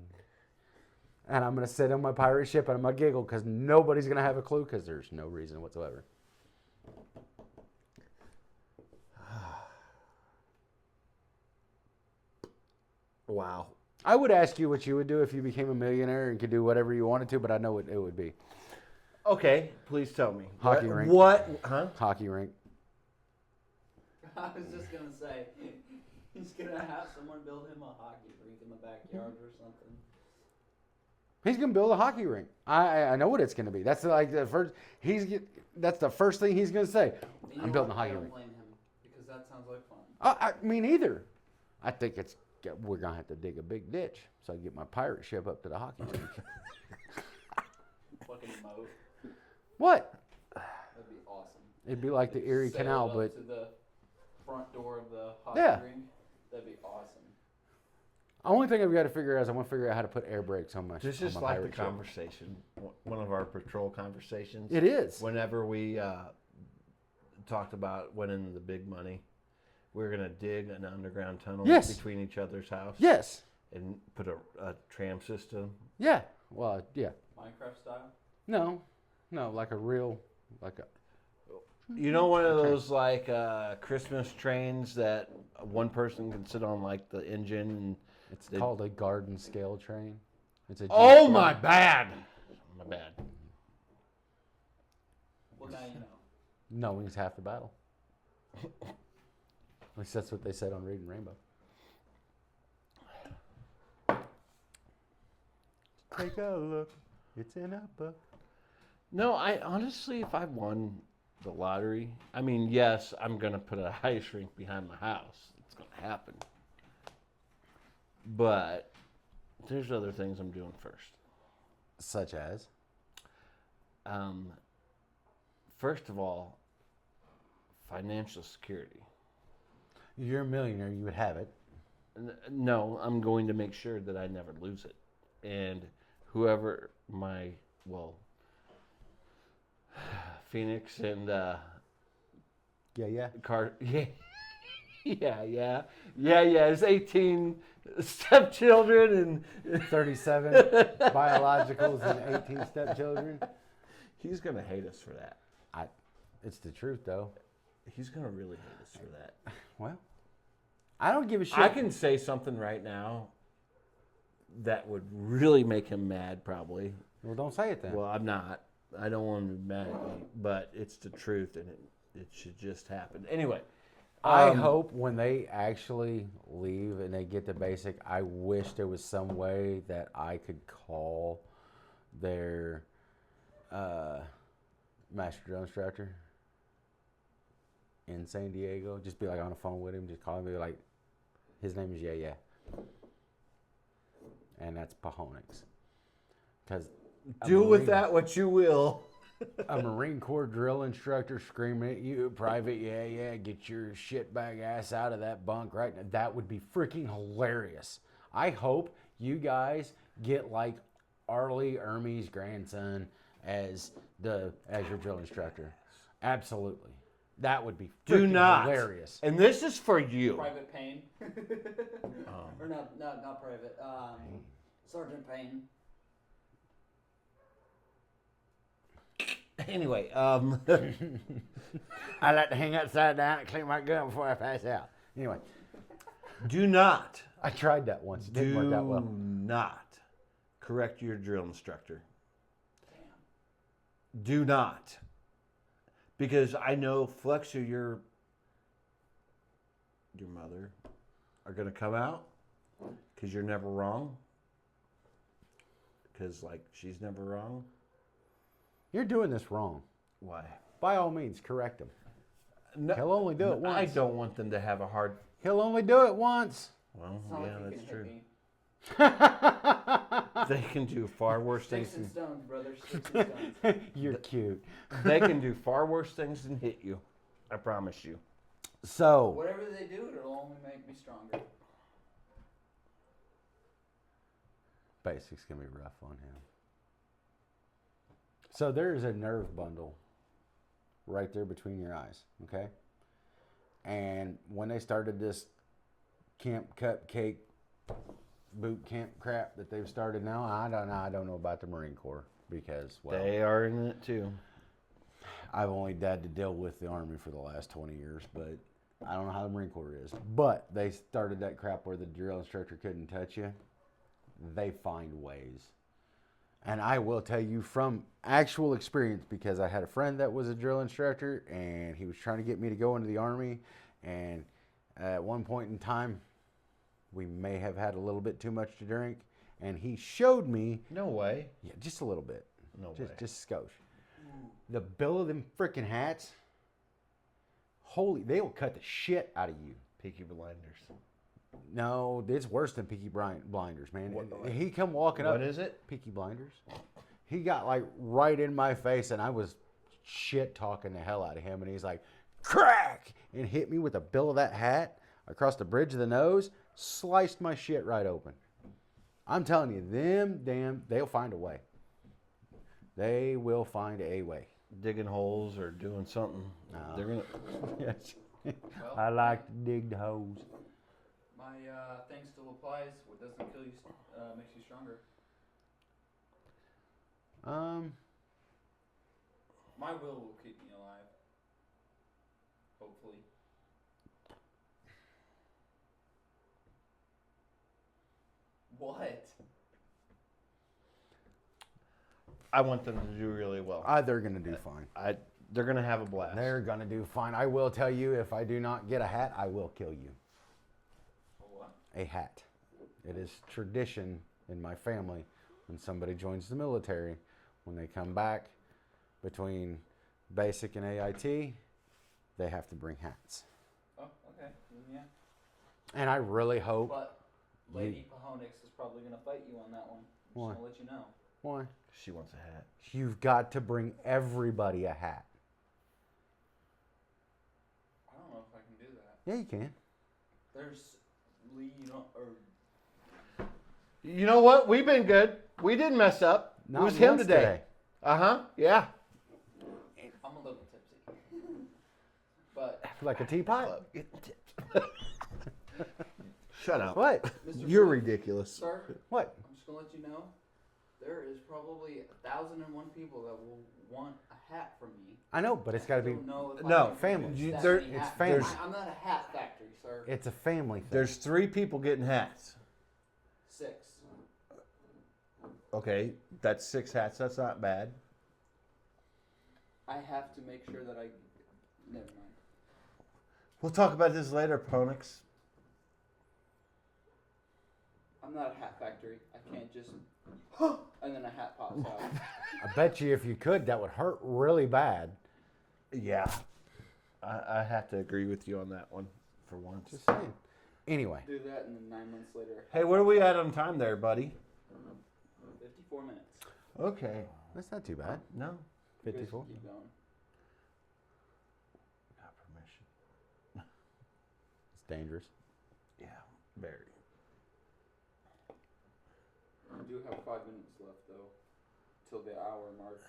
And I'm going to sit on my pirate ship, and I'm going to giggle, because nobody's going to have a clue, because there's no reason whatsoever. Wow. I would ask you what you would do if you became a millionaire and could do whatever you wanted to, but I know what it would be. Okay, please tell me. Hockey rink. What? Huh? Hockey rink. I was just going to say, he's going to have someone build him a hockey rink in the backyard or something. He's going to build a hockey rink. I know what it's going to be. That's like the first. That's the first thing he's going to say. You I'm know building what? a hockey I don't rink. blame him, because that sounds like fun. I mean, either. I think we're going to have to dig a big ditch so I can get my pirate ship up to the hockey rink. Fucking moat. What? That'd be awesome. It'd be like the Erie Sail Canal, up but to the front door of the hockey Yeah. rink. That'd be awesome. the only thing I've got to figure out is I want to figure out how to put air brakes on my This on is my like the pirate ship. conversation, one of our patrol conversations. It is. Whenever we talked about winning the big money, we're going to dig an underground tunnel Yes. between each other's house. Yes. And put a tram system. Yeah. Well, yeah. Minecraft style? No, like a real, like a. You know, one of those like Christmas trains that one person can sit on, like the engine. And It's called a garden scale train. It's a. oh Jeep my garden. bad, my bad. Well, now you know. Knowing's half the battle. At least that's what they said on Reading Rainbow. Take a look. It's in a book. No, I honestly, if I won the lottery, I mean, yes, I'm gonna put a ice rink behind my house. It's gonna happen. But there's other things I'm doing first. Such as? First of all, financial security. You're a millionaire, you would have it. No, I'm going to make sure that I never lose it. And whoever Phoenix and Yeah. Car, yeah. It's 18 stepchildren and 37 biologicals and 18 stepchildren. he's gonna hate us for that. It's the truth, though. He's gonna really hate us for that. Well, I don't give a shit. I can say something right now that would really make him mad, probably. Well, don't say it then. Well, I'm not. I don't want him to be mad at me, but it's the truth, and it should just happen. Anyway, I hope when they actually leave and they get the basic, I wish there was some way that I could call their master drill instructor in San Diego. Just be like on the phone with him, just call him, be like, his name is Yeah. And that's Pajonix. Because do with that what you will. a Marine Corps drill instructor screaming at you, Private, get your shitbag ass out of that bunk right now. That would be freaking hilarious. I hope you guys get like Arlie Ermey's grandson as your drill instructor. Absolutely. That would be Do freaking not. hilarious. And this is for you. Private Payne. Or not Private. Sergeant Payne. Anyway, I like to hang upside down and clean my gun before I pass out. Anyway, do not, I tried that once. It didn't work out well. not correct your drill instructor. Do not. Because I know Flex or your mother are going to come out because you're never wrong. Because, like, she's never wrong. You're doing this wrong. Why? By all means, correct him. No, He'll only do it once. I don't want them to have a hard... He'll only do it once. Well, It's not yeah, like you that's can true. hit me. They can do far worse things. Sticks and stones, brother. Sticks and stones. You're cute. They can do far worse things than hit you. I promise you. So, Whatever they do, it'll only make me stronger. basic's going to be rough on him. So, there's a nerve bundle right there between your eyes, okay? And when they started this camp cupcake boot camp crap that they've started now, I don't know about the Marine Corps because, well, They are in it too. I've only had to deal with the Army for the last 20 years, but I don't know how the Marine Corps is. But they started that crap where the drill instructor couldn't touch you. They find ways. And I will tell you from actual experience, because I had a friend that was a drill instructor and he was trying to get me to go into the Army. And at one point in time, we may have had a little bit too much to drink. And he showed me, No way. yeah, just a little bit. No way. Just a skosh. The bill of them freaking hats, holy, they will cut the shit out of you. Peaky Blinders. No, it's worse than Peaky Blinders, man. What- He come walking up. What is it? Peaky Blinders. He got like right in my face, and I was shit talking the hell out of him, and he's like, crack, and hit me with the bill of that hat across the bridge of the nose, sliced my shit right open. I'm telling you, they'll find a way. They will find a way. Digging holes or doing something. No. They're gonna. Yes. Well, I like to dig the holes. My thing still applies. What doesn't kill you makes you stronger. My will keep me alive. Hopefully. What? I want them to do really well. They're gonna do fine. They're gonna have a blast. They're gonna do fine. I will tell you, if I do not get a hat, I will kill you. What? A hat. It is tradition in my family when somebody joins the military, when they come back between basic and AIT, they have to bring hats. Oh, okay. Yeah. And I really hope. But Lady Pahonix is probably gonna fight you on that one. Just Why? gonna let you know. Why? She wants a hat. You've got to bring everybody a hat. I don't know if I can do that. Yeah, you can. There's Lee, or You know what? We've been good. We didn't mess up. Not it was him once today. Yeah. I'm a little tipsy. But Like a teapot? Shut up. What? Mr. You're Floof, ridiculous. Sir, What? I'm just gonna let you know, there is probably 1,001 people that will want a hat from me. I know, but it's got to I be. don't know if I No, can family. produce that There- many it's hats. family. I'm not a hat factory, sir. It's a family thing. There's 3 people getting hats. 6. Okay, that's 6 hats. That's not bad. I have to make sure that I. Never mind. We'll talk about this later, Ponix. I'm not a hat factory. I can't just. And then a hat pops out. I bet you if you could, that would hurt really bad. Yeah. I have to agree with you on that one for once. Just saying. Anyway, Do that, and then 9 months later. Hey, what are we at on time there, buddy? 54 minutes. Okay. that's not too bad. No. You guys can 54. Keep going. Got permission. It's dangerous. Yeah, very. We do have 5 minutes left, though, till the hour mark.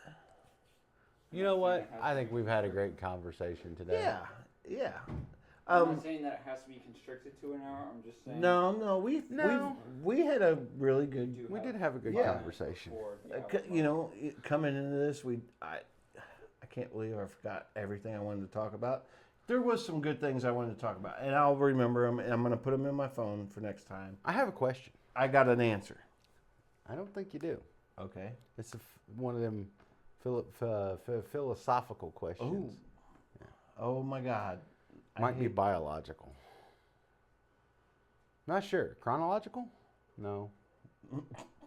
You know what? I think we've had a great conversation today. Yeah, yeah. I'm not saying that it has to be constricted to an hour. I'm just saying. No, No. we had a really good. We did have a good Yeah. conversation. before the hour You mark. know, coming into this, can't believe I forgot everything I wanted to talk about. There was some good things I wanted to talk about, and I'll remember them, and I'm going to put them in my phone for next time. I have a question. I got an answer. I don't think you do. Okay. It's one of them philosophical questions. Oh my God. Might be biological. Not sure. Chronological? No.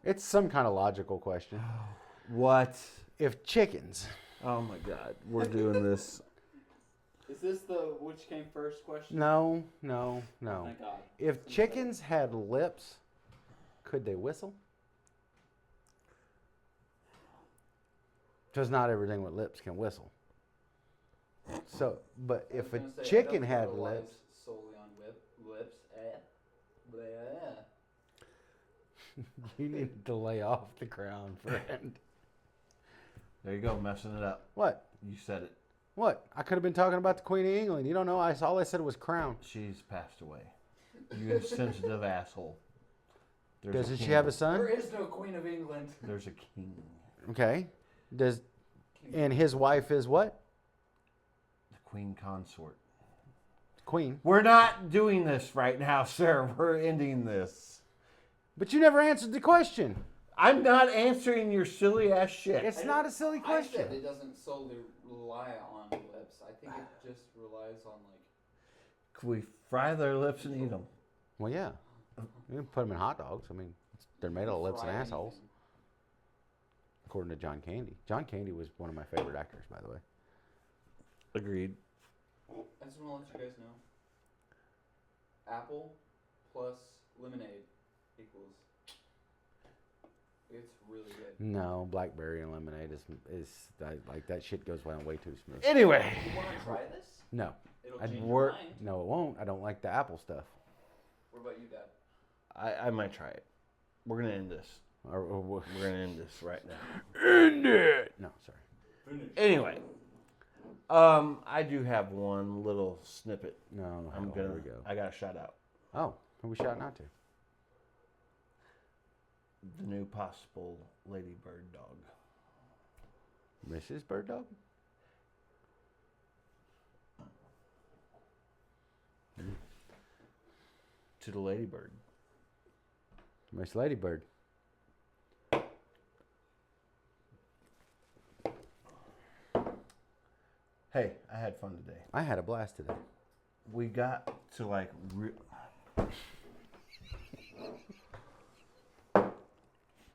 It's some kind of logical question. What? If chickens. Oh my God. We're doing this. Is this the which came first question? No. Thank God. If chickens had lips, could they whistle? Because not everything with lips can whistle. So, but if a chicken had lips, solely on lips. Bleh. you need to lay off the ground, friend. There you go, messing it up. What? You said it. What? I could have been talking about the Queen of England. You don't know. All I said was crown. She's passed away. You insensitive asshole. Doesn't she have a son? There is no Queen of England. There's a king. Okay. And his wife is what? The queen consort. Queen. We're not doing this right now, sir. We're ending this. But you never answered the question. I'm not answering your silly ass shit. It's not a silly question. I said it doesn't solely rely on lips. I think it just relies on Can we fry their lips and eat them? Well, yeah. You can put them in hot dogs. I mean, they're made out of lips and assholes. anything. According to John Candy. John Candy was one of my favorite actors, by the way. Agreed. I just want to let you guys know. Apple plus lemonade equals. It's really good. No, blackberry and lemonade is like that shit goes down way too smooth. Anyway. You want to try this? No. It'll I'd change work. your mind. No, it won't. I don't like the apple stuff. What about you, Dad? I might try it. We're going to end this. Or We're going to end this right now. end it. No, sorry. Finish. Anyway. I do have one little snippet. No, Here we go. I got a shout out. Oh, who we shouting out to? The new possible Lady Bird dog. Mrs. Bird Dog? To the Lady Bird. Miss Ladybird. Hey, I had fun today. I had a blast today. We got to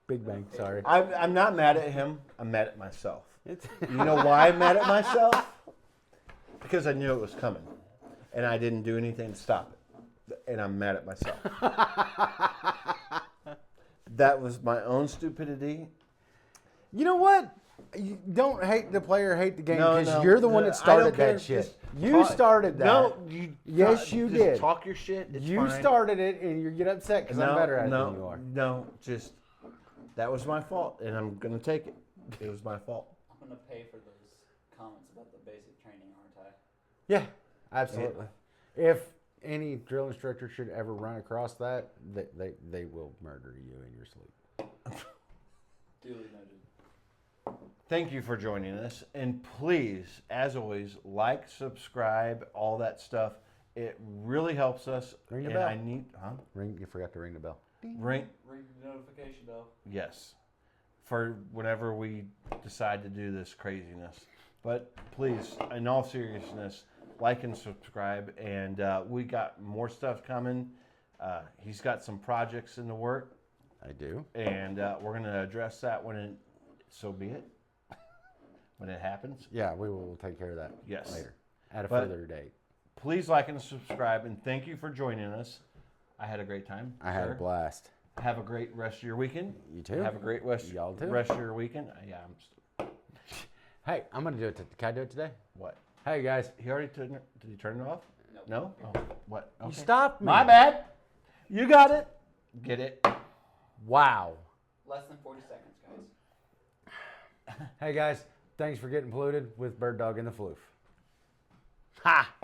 Big Bang, sorry. I'm not mad at him. I'm mad at myself. You know why I'm mad at myself? Because I knew it was coming. And I didn't do anything to stop it. And I'm mad at myself. That was my own stupidity. You know what? You don't hate the player, hate the game, No, because no, you're the one that I don't started care. that shit. Just You talk. started that. No, Yes, you just did. Talk your shit. It's You fine. started it, and you get upset because I'm better at it than you are. No, just that was my fault, and I'm gonna take it. It was my fault. I'm gonna pay for those comments about the basic training, aren't I? Yeah, absolutely. If any drill instructor should ever run across that, they will murder you in your sleep. Duly noted. Thank you for joining us, and please, as always, like, subscribe, all that stuff. It really helps us. Ring the and bell. I need, You forgot to ring the bell. ring. Ring the notification bell. Yes, for whenever we decide to do this craziness. But please, in all seriousness, like and subscribe. And we got more stuff coming. He's got some projects in the work, I do. and we're going to address that so be it, when it happens. Yeah, we will take care of that Yes. later at a But- further date. Please like and subscribe, and thank you for joining us. I had a great time. I had a sir. blast. Have a great rest of your weekend. You too. Have a great rest Y'all too. of your weekend. Yeah, Hey, I'm gonna do it. Can I do it today? what? Hey guys, He already turned it. Did he turn it off? Nope. No? Oh, what? you Okay. stopped me. My bad. You got it. Get it? Wow. Less than 40 seconds, guys. Hey guys, thanks for getting polluted with Bird Dog and the Floof. Ha!